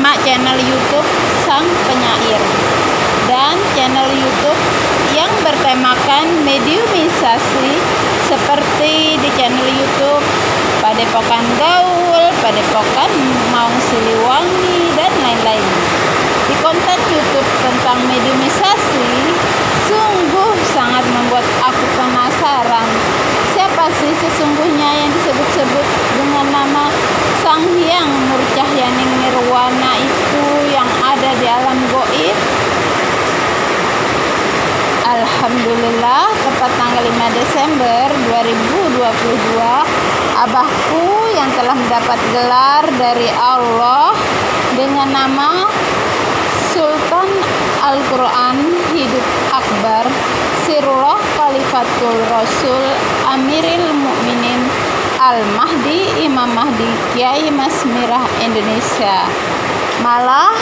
menyimak channel YouTube sang penyair dan channel YouTube yang bertemakan mediumisasi seperti di channel YouTube Padepokan Gaul, Padepokan Maung Siliwangi, dan lain-lain. Di konten YouTube tentang mediumisasi sungguh sangat membuat aku penasaran. Siapa sih sesungguhnya yang disebut-sebut dengan nama Sang Hyang Nur Cahyaning Nirwana itu yang ada di alam goib? Alhamdulillah, tepat tanggal 5 Desember 2022, abahku yang telah mendapat gelar dari Allah dengan nama Sultan Al-Quran Hidup Akbar Sirullah Khalifatul Rasul Amiril Mukminin Al-Mahdi Imam Mahdi Kiai Mas Mirah Indonesia. Malah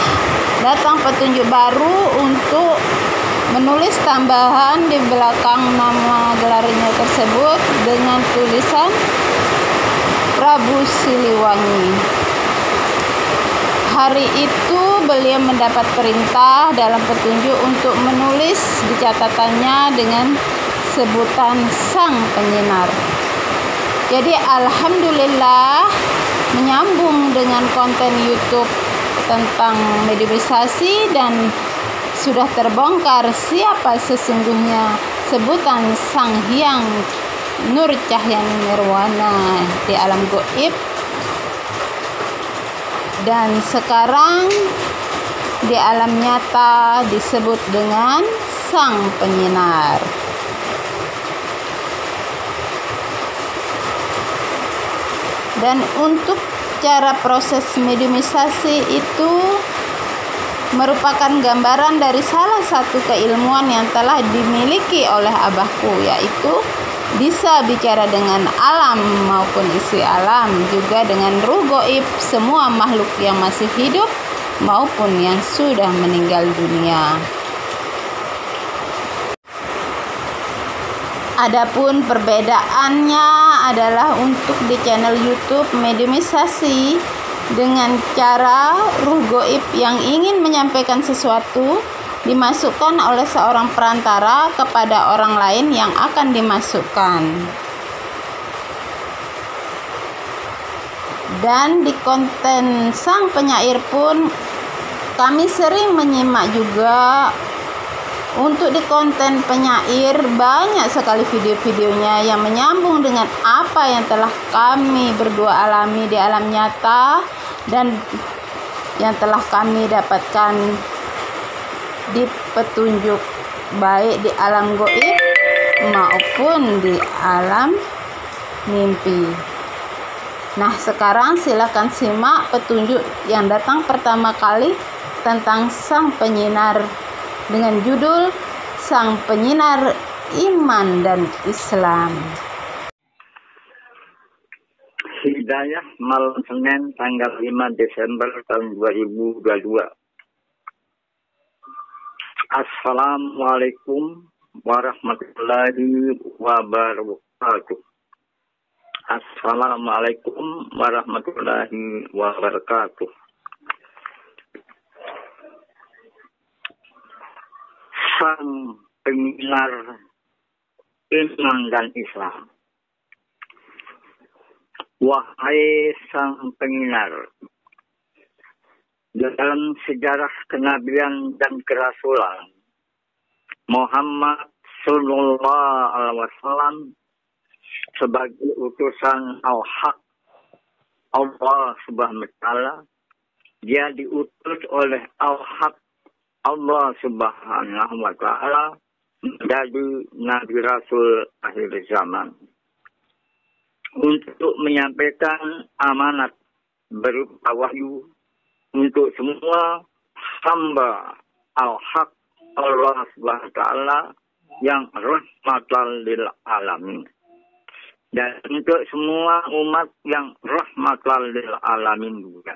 datang petunjuk baru untuk menulis tambahan di belakang nama gelarnya tersebut dengan tulisan Prabu Siliwangi. Hari itu beliau mendapat perintah dalam petunjuk untuk menulis di catatannya dengan sebutan Sang Penyinar. Jadi alhamdulillah, menyambung dengan konten YouTube tentang mediumisasi dan sudah terbongkar siapa sesungguhnya sebutan Sang Hyang Nur Cahyaning Nirwana di alam goib. Dan sekarang di alam nyata disebut dengan Sang Penyinar. Dan untuk cara proses mediumisasi itu merupakan gambaran dari salah satu keilmuan yang telah dimiliki oleh abahku, yaitu bisa bicara dengan alam maupun isi alam, juga dengan ruh goib semua makhluk yang masih hidup maupun yang sudah meninggal dunia. Adapun perbedaannya adalah untuk di channel YouTube mediumisasi dengan cara ruh goib yang ingin menyampaikan sesuatu dimasukkan oleh seorang perantara kepada orang lain yang akan dimasukkan. Dan di konten Sang Penyair pun kami sering menyimak juga. Untuk di konten penyair banyak sekali video-videonya yang menyambung dengan apa yang telah kami berdua alami di alam nyata dan yang telah kami dapatkan di petunjuk baik di alam goib maupun di alam mimpi. Nah, sekarang silakan simak petunjuk yang datang pertama kali tentang Sang Penyinar dengan judul Sang Penyinar Iman dan Islam. Hidayah malam Senin tanggal 5 Desember tahun 2022. Assalamualaikum warahmatullahi wabarakatuh. Assalamualaikum warahmatullahi wabarakatuh. Sang Penyinar Iman dan Islam. Wahai Sang Penyinar, dalam sejarah kenabian dan kerasulan, Muhammad Sallallahu Alaihi Wasallam sebagai utusan Al-Haq Allah Subhanahu Wa Taala, dia diutus oleh Al-Haq Allah Subhanahu Wa Taala menjadi Nabi Rasul akhir zaman untuk menyampaikan amanat berupa wahyu untuk semua hamba Al-Haq Allah Subhanahu Wa Taala yang rahmatan lil alamin, dan untuk semua umat yang rahmatan lil alamin juga.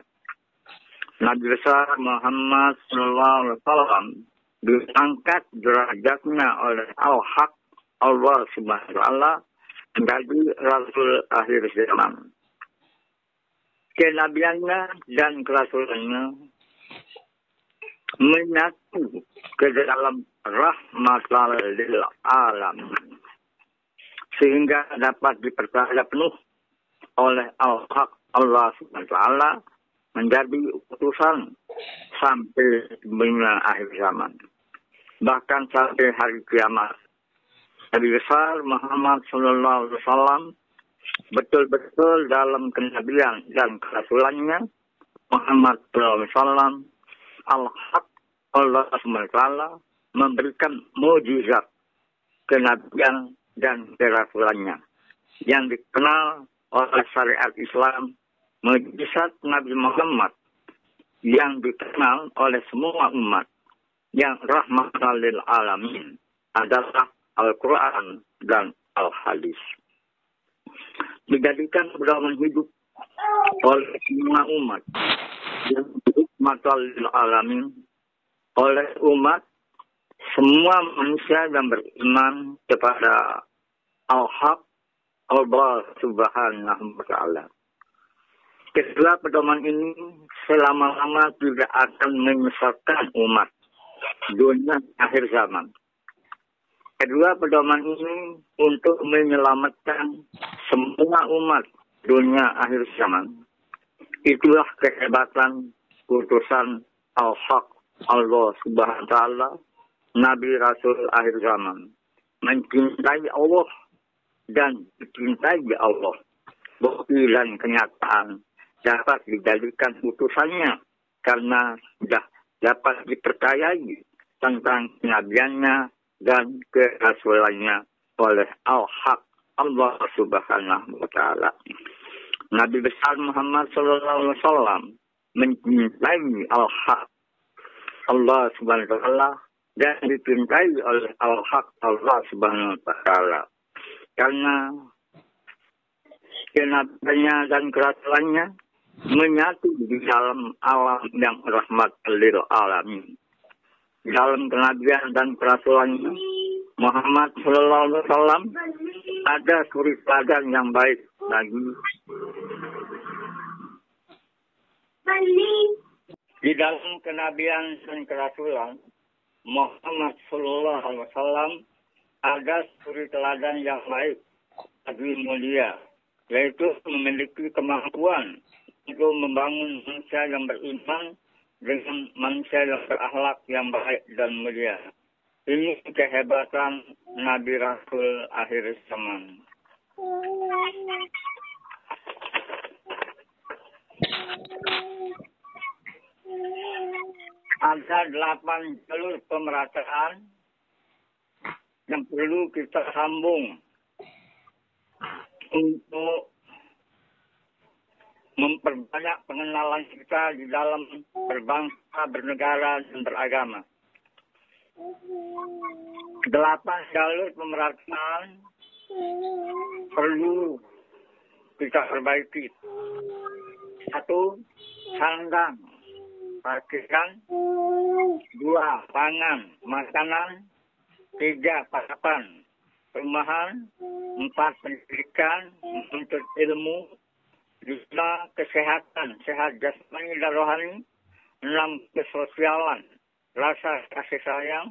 Nabi besar Muhammad SAW diangkat derajatnya oleh Al-Haq Allah Subhanahu Wa Taala menjadi Rasul akhir zaman. Kenabiannya dan kerasulannya menyatu ke dalam rahmatan lil alamin, sehingga dapat dipercaya penuh oleh Al-Haq Allah SWT menjadi utusan sampai dunia akhir zaman, bahkan sampai hari kiamat. Nabi besar Muhammad SAW betul-betul dalam kenabian dan kerasulannya. Muhammad SAW, Al-Haq Allah SWT memberikan mujizat kenabian dan kerasulannya yang dikenal oleh syariat Islam. Mujizat Nabi Muhammad yang dikenal oleh semua umat yang rahmatan lil alamin adalah Al-Quran dan Al-Hadis. Dijadikan pedoman hidup oleh semua umat yang rahmatan lil alamin, oleh umat semua manusia yang beriman kepada Al-Haq Allah Subhanahu wa Ta'ala. Kedua pedoman ini selama-lama tidak akan menyesatkan umat dunia akhir zaman. Kedua pedoman ini untuk menyelamatkan semua umat dunia akhir zaman. Itulah kehebatan utusan Al-Haq Allah Subhanahu wa Ta'ala, Nabi Rasul akhir zaman. Mencintai Allah dan dicintai Allah, bukti dan kenyataan dapat dijadikan utusannya karena sudah dapat dipercayai tentang kenabiannya dan kerasulannya oleh Al-Haq Allah Subhanahu wa Ta'ala. Nabi besar Muhammad SAW mencintai Al-Haq Allah Subhanahu wa Ta'ala dan dicintai oleh Al-Haq Allah Subhanahu wa Ta'ala karena kenabiannya dan kerasulannya menyatu di dalam alam yang rahmat lil alamin. Dalam kenabian dan kerasulannya Muhammad SAW ada suri teladan yang baik bagi di dalam kenabian dan kerasulan Muhammad SAW ada suri teladan yang baik bagi mulia, yaitu memiliki kemampuan untuk membangun manusia yang beriman dengan manusia yang berakhlak yang baik dan mulia. Ini kehebatan Nabi Rasul akhir zaman. Ada 8 jalur pemerataan yang perlu kita sambung untuk memperbanyak pengenalan kita di dalam berbangsa, bernegara, dan beragama. 8 jalur pemerataan perlu kita perbaiki. 1. Sandang, pakaian. 2. Pangan, makanan. 3. Papan, perumahan. 4. Pendidikan, menuntut ilmu. 5. Kesehatan, sehat jasmani dan rohani. 6. Kesosialan, rasa kasih sayang.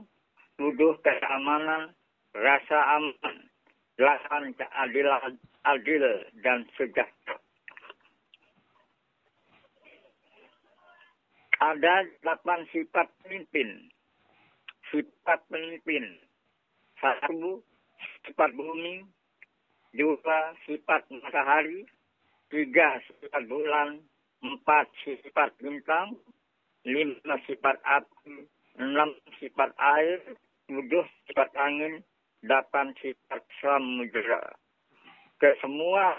7. Keamanan, rasa aman. 8. Keadilan, adil dan sejahtera. Ada 8 sifat pemimpin. Sifat pemimpin. 1. Sifat bumi. 2. Sifat matahari. 3. Sifat bulan. 4. Sifat bintang. 5. Sifat api. 6. Sifat air. 7. Sifat angin. 8. Sifat samudera. Ke semua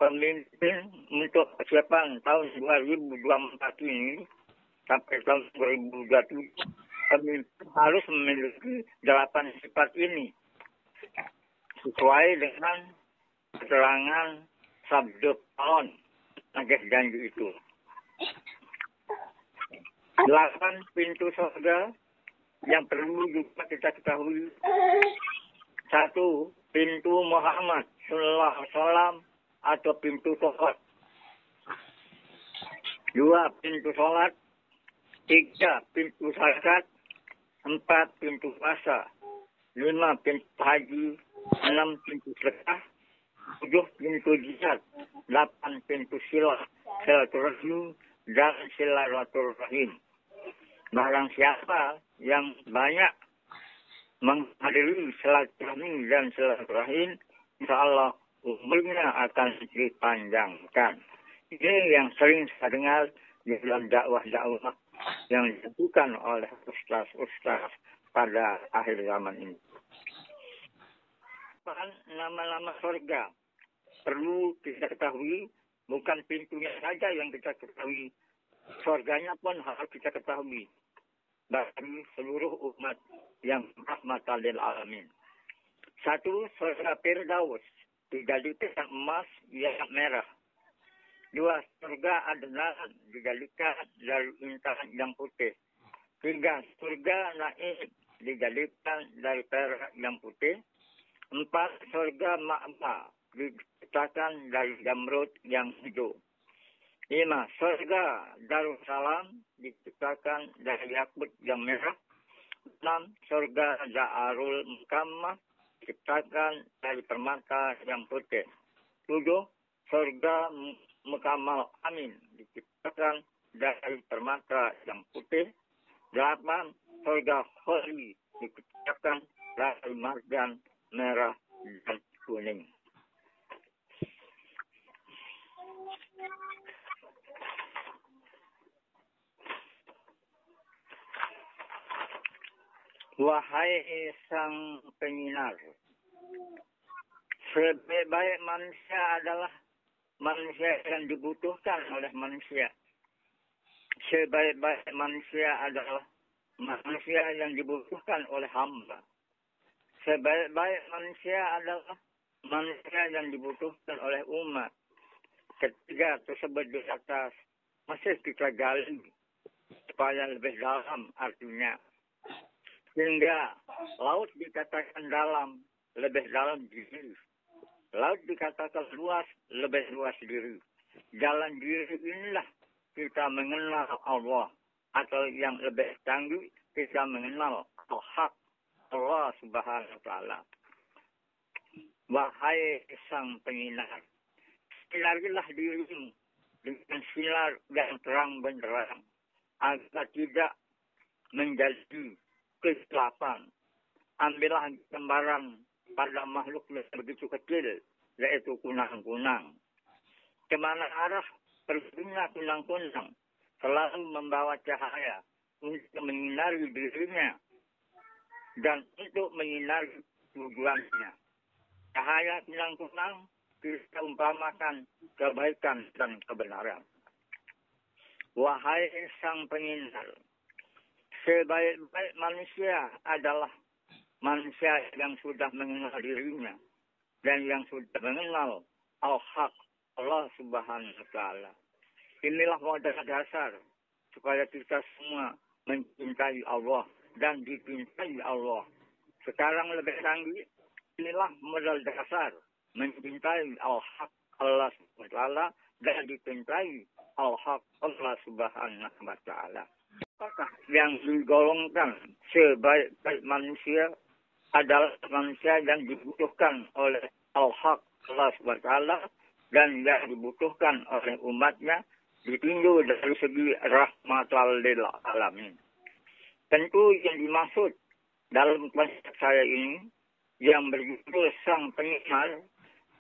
pemimpin untuk persiapan tahun 2024 ini sampai tahun 2027, pemimpin harus memiliki 8 sifat ini sesuai dengan keterangan sabda Paulus agar janji itu. 8 pintu surga yang perlu juga kita ketahui. 1. Pintu Muhammad Sallallahu Alaihi Wasallam atau pintu sholat. 2. Pintu sholat. 3 pintu zakat, 4 pintu puasa, 5 pintu haji, 6 pintu sedekah, 7 pintu jihad, 8 pintu silaturahim dan silaturahim. Barang siapa yang banyak menghadiri silaturahmi dan silaturahim, insyaallah umurnya akan dipanjangkan. Ini yang sering saya dengar di dalam dakwah-dakwah yang dilakukan oleh ustaz-ustaz pada akhir zaman ini. Nama-nama surga perlu kita ketahui, bukan pintunya saja yang kita ketahui, surganya pun harus kita ketahui bagi seluruh umat yang rahmatan lil alamin. 1, surga Firdaus digalikan emas yang merah. 2, surga Adnan digalikan dari intan yang putih. 3, surga Naim digalikan dari perak yang putih. 4, surga Ma'ba diciptakan dari jamrud yang hijau. 5, surga Darussalam diciptakan dari yakut yang merah. 6, surga Darul Mukammah diciptakan dari permata yang putih. 7, surga Mukamal Amin diciptakan dari permata yang putih. 8, surga Kholi diciptakan dari margan merah dan kuning. Wahai sang penyinar, sebaik-baik manusia adalah manusia yang dibutuhkan oleh manusia. Sebaik-baik manusia adalah manusia yang dibutuhkan oleh hamba. Sebaik-baik manusia adalah manusia yang dibutuhkan oleh umat. Ketiga tersebut di atas masih kita gali supaya lebih dalam artinya. Sehingga laut dikatakan dalam, lebih dalam diri. Laut dikatakan luas, lebih luas diri. Jalan diri inilah kita mengenal Allah. Atau yang lebih canggih, kita mengenal Al-Haq, Allah Subhanahu wa Ta'ala. Wahai sang penyinar, sinarilah dirimu dengan sinar yang terang benderang, agar tidak menjadi kegelapan. Ambillah gambaran pada makhluk yang begitu kecil, yaitu kunang-kunang. Kemana arah perginya kunang-kunang, selalu membawa cahaya untuk menyinari dirinya dan untuk menyinari tujuannya. Cahaya kunang-kunang kita umpamakan kebaikan dan kebenaran. Wahai sang penyinar, sebaik-baik manusia adalah manusia yang sudah mengenal dirinya dan yang sudah mengenal Al-Haq, Allah Subhanahu wa Ta'ala. Inilah modal dasar supaya kita semua mencintai Allah dan dicintai Allah. Sekarang lebih canggih, inilah modal dasar mencintai Al-Haq, Allah Subhanahu wa Ta'ala dan dicintai Al-Haq, Allah Subhanahu wa Ta'ala. Apakah yang digolongkan sebaik-baik manusia adalah manusia yang dibutuhkan oleh Al-Haq, Allah Subhanahu wa Ta'ala dan yang dibutuhkan oleh umatnya ditinjau dari segi rahmatan lil alamin. Tentu yang dimaksud dalam konsep saya ini yang berjudul sang penyiar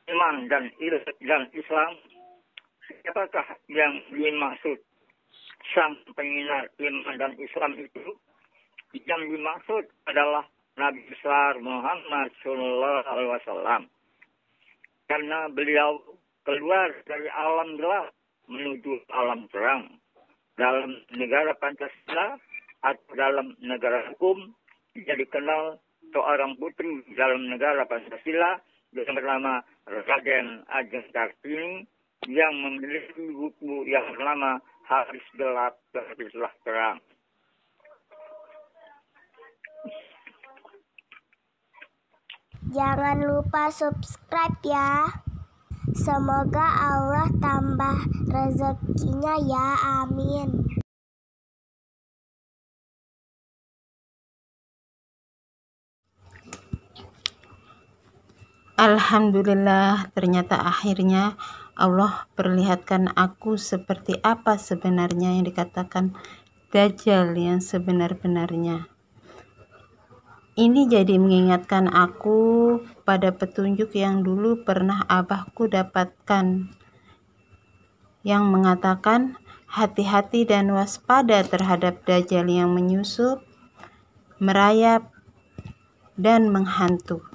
iman dan Islam, siapakah yang dimaksud sang penyiar iman dan Islam itu? Yang dimaksud adalah Nabi besar Muhammad Sallallahu Alaihi Wasallam, karena beliau keluar dari alam gelap menuju alam terang. Dalam negara Pancasila atau dalam negara hukum, dia dikenal seorang putri dalam negara Pancasila yang bernama Raden Ajeng Kartini yang memiliki buku yang bernama Hadis Gelap Terbitlah Terang. Jangan lupa subscribe ya. Semoga Allah tambah rezekinya ya. Amin. Alhamdulillah, ternyata akhirnya Allah perlihatkan aku seperti apa sebenarnya yang dikatakan Dajjal yang sebenar-benarnya. Ini jadi mengingatkan aku pada petunjuk yang dulu pernah abahku dapatkan, yang mengatakan hati-hati dan waspada terhadap Dajjal yang menyusup, merayap, dan menghantu.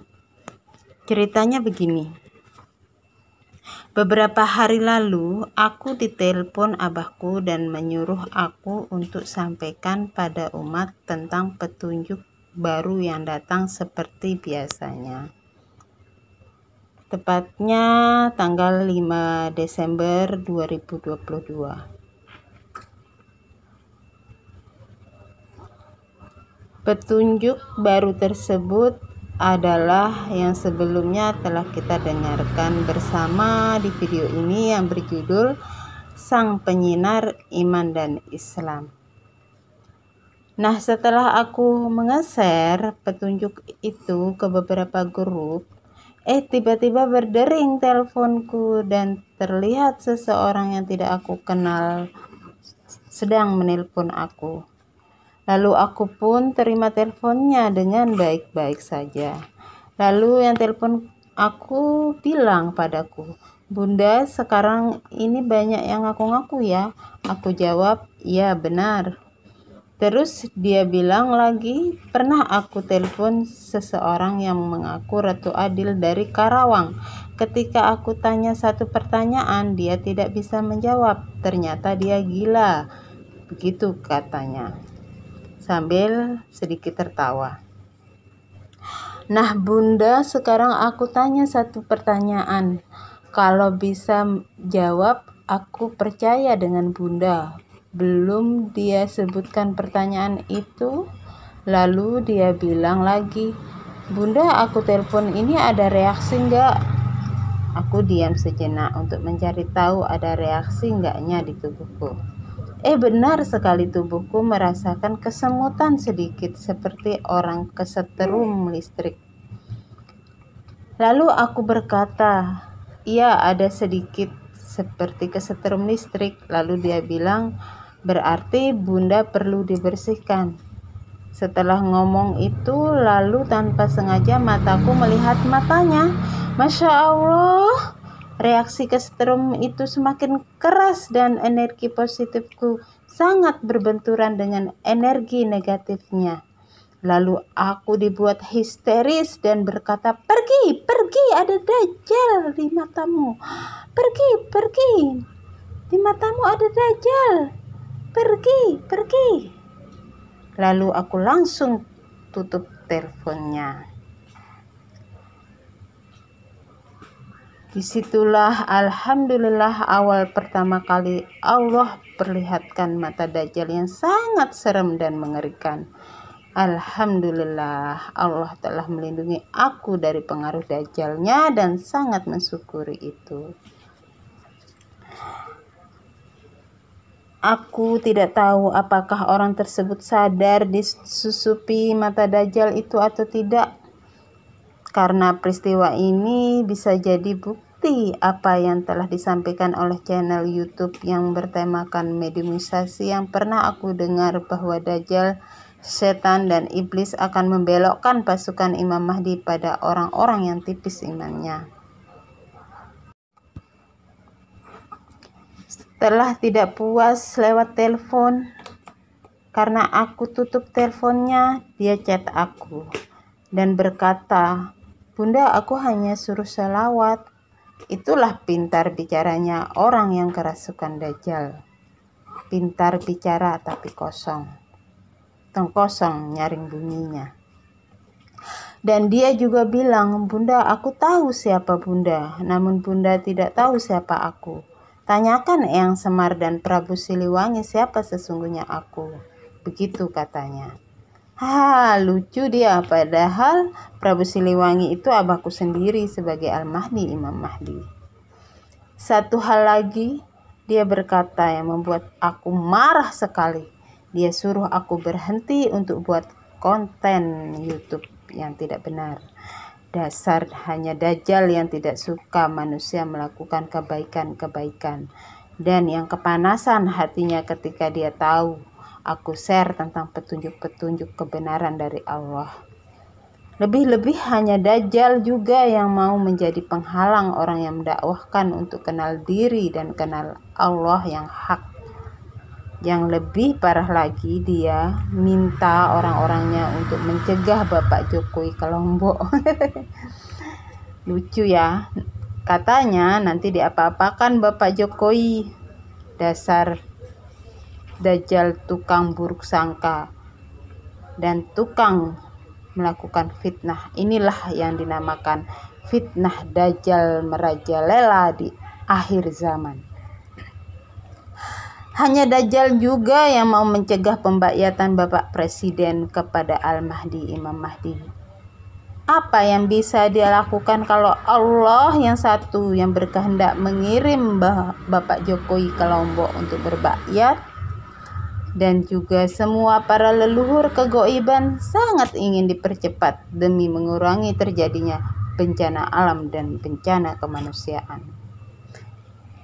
Ceritanya begini. Beberapa hari lalu, aku ditelepon abahku dan menyuruh aku untuk sampaikan pada umat tentang petunjuk baru yang datang seperti biasanya. Tepatnya tanggal 5 Desember 2022. Petunjuk baru tersebut adalah yang sebelumnya telah kita dengarkan bersama di video ini yang berjudul Sang Penyinar Iman dan Islam. Nah, setelah aku nge-share petunjuk itu ke beberapa grup, tiba-tiba berdering teleponku dan terlihat seseorang yang tidak aku kenal sedang menelpon aku. Lalu aku pun terima teleponnya dengan baik-baik saja. Lalu yang telepon aku bilang padaku, "Bunda, sekarang ini banyak yang ngaku-ngaku ya?" Aku jawab, "Ya benar." Terus dia bilang lagi, "Pernah aku telepon seseorang yang mengaku Ratu Adil dari Karawang. Ketika aku tanya satu pertanyaan, dia tidak bisa menjawab. Ternyata dia gila." Begitu katanya, sambil sedikit tertawa. "Nah Bunda, sekarang aku tanya satu pertanyaan. Kalau bisa jawab, aku percaya dengan Bunda." Belum dia sebutkan pertanyaan itu, lalu dia bilang lagi, "Bunda, aku telepon ini ada reaksi enggak?" Aku diam sejenak untuk mencari tahu ada reaksi enggaknya di tubuhku. Benar sekali, tubuhku merasakan kesemutan sedikit seperti orang kesetrum listrik. Lalu aku berkata, "Iya, ada sedikit seperti kesetrum listrik." Lalu dia bilang, "Berarti Bunda perlu dibersihkan." Setelah ngomong itu, lalu tanpa sengaja mataku melihat matanya. Masya Allah, reaksi kesetrum itu semakin keras dan energi positifku sangat berbenturan dengan energi negatifnya. Lalu aku dibuat histeris dan berkata, pergi, ada Dajjal di matamu. Pergi, di matamu ada Dajjal. Pergi. Lalu aku langsung tutup teleponnya. Disitulah alhamdulillah awal pertama kali Allah perlihatkan mata Dajjal yang sangat serem dan mengerikan. Alhamdulillah Allah telah melindungi aku dari pengaruh Dajjalnya dan sangat mensyukuri itu. Aku tidak tahu apakah orang tersebut sadar disusupi mata Dajjal itu atau tidak. Karena peristiwa ini bisa jadi bukti apa yang telah disampaikan oleh channel YouTube yang bertemakan mediumisasi yang pernah aku dengar bahwa Dajjal, setan, dan iblis akan membelokkan pasukan Imam Mahdi pada orang-orang yang tipis imannya. Setelah tidak puas lewat telepon, karena aku tutup teleponnya, dia chat aku dan berkata, "Bunda, aku hanya suruh selawat." Itulah pintar bicaranya orang yang kerasukan Dajjal. Pintar bicara tapi kosong. Kosong nyaring bunyinya. Dan dia juga bilang, "Bunda, aku tahu siapa Bunda, namun Bunda tidak tahu siapa aku. Tanyakan Eyang Semar dan Prabu Siliwangi siapa sesungguhnya aku." Begitu katanya. Lucu dia, padahal Prabu Siliwangi itu abahku sendiri sebagai Al-Mahdi, Imam Mahdi. Satu hal lagi, dia berkata yang membuat aku marah sekali. Dia suruh aku berhenti untuk buat konten YouTube yang tidak benar. Dasar hanya Dajjal yang tidak suka manusia melakukan kebaikan-kebaikan, dan yang kepanasan hatinya ketika dia tahu aku share tentang petunjuk-petunjuk kebenaran dari Allah. Lebih-lebih hanya Dajjal juga yang mau menjadi penghalang orang yang mendakwahkan untuk kenal diri dan kenal Allah yang hak. Yang lebih parah lagi, dia minta orang-orangnya untuk mencegah Bapak Jokowi ke Lombok. Lucu ya, katanya nanti diapa-apakan Bapak Jokowi. Dasar Dajjal tukang buruk sangka dan tukang melakukan fitnah. Inilah yang dinamakan fitnah Dajjal merajalela di akhir zaman. Hanya Dajjal juga yang mau mencegah pembaikatan Bapak Presiden kepada Al-Mahdi, Imam Mahdi. Apa yang bisa dia lakukan kalau Allah yang satu yang berkehendak mengirim Bapak Jokowi ke Lombok untuk berbaiat? Dan juga semua para leluhur kegoiban sangat ingin dipercepat demi mengurangi terjadinya bencana alam dan bencana kemanusiaan.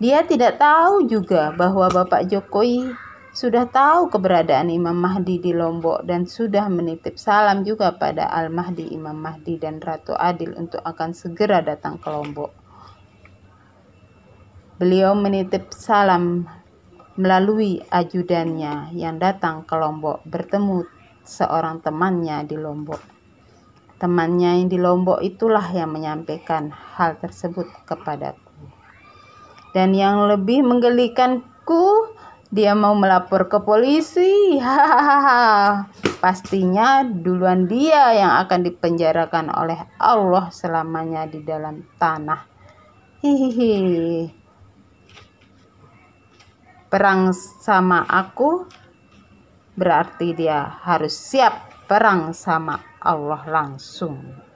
Dia tidak tahu juga bahwa Bapak Jokowi sudah tahu keberadaan Imam Mahdi di Lombok dan sudah menitip salam juga pada Al-Mahdi, Imam Mahdi dan Ratu Adil untuk akan segera datang ke Lombok. Beliau menitip salam melalui ajudannya yang datang ke Lombok bertemu seorang temannya di Lombok. Temannya yang di Lombok itulah yang menyampaikan hal tersebut kepadaku. Dan yang lebih menggelikanku, dia mau melapor ke polisi. Hahaha. Pastinya duluan dia yang akan dipenjarakan oleh Allah selamanya di dalam tanah. Hihihi. Perang sama aku berarti dia harus siap perang sama Allah langsung.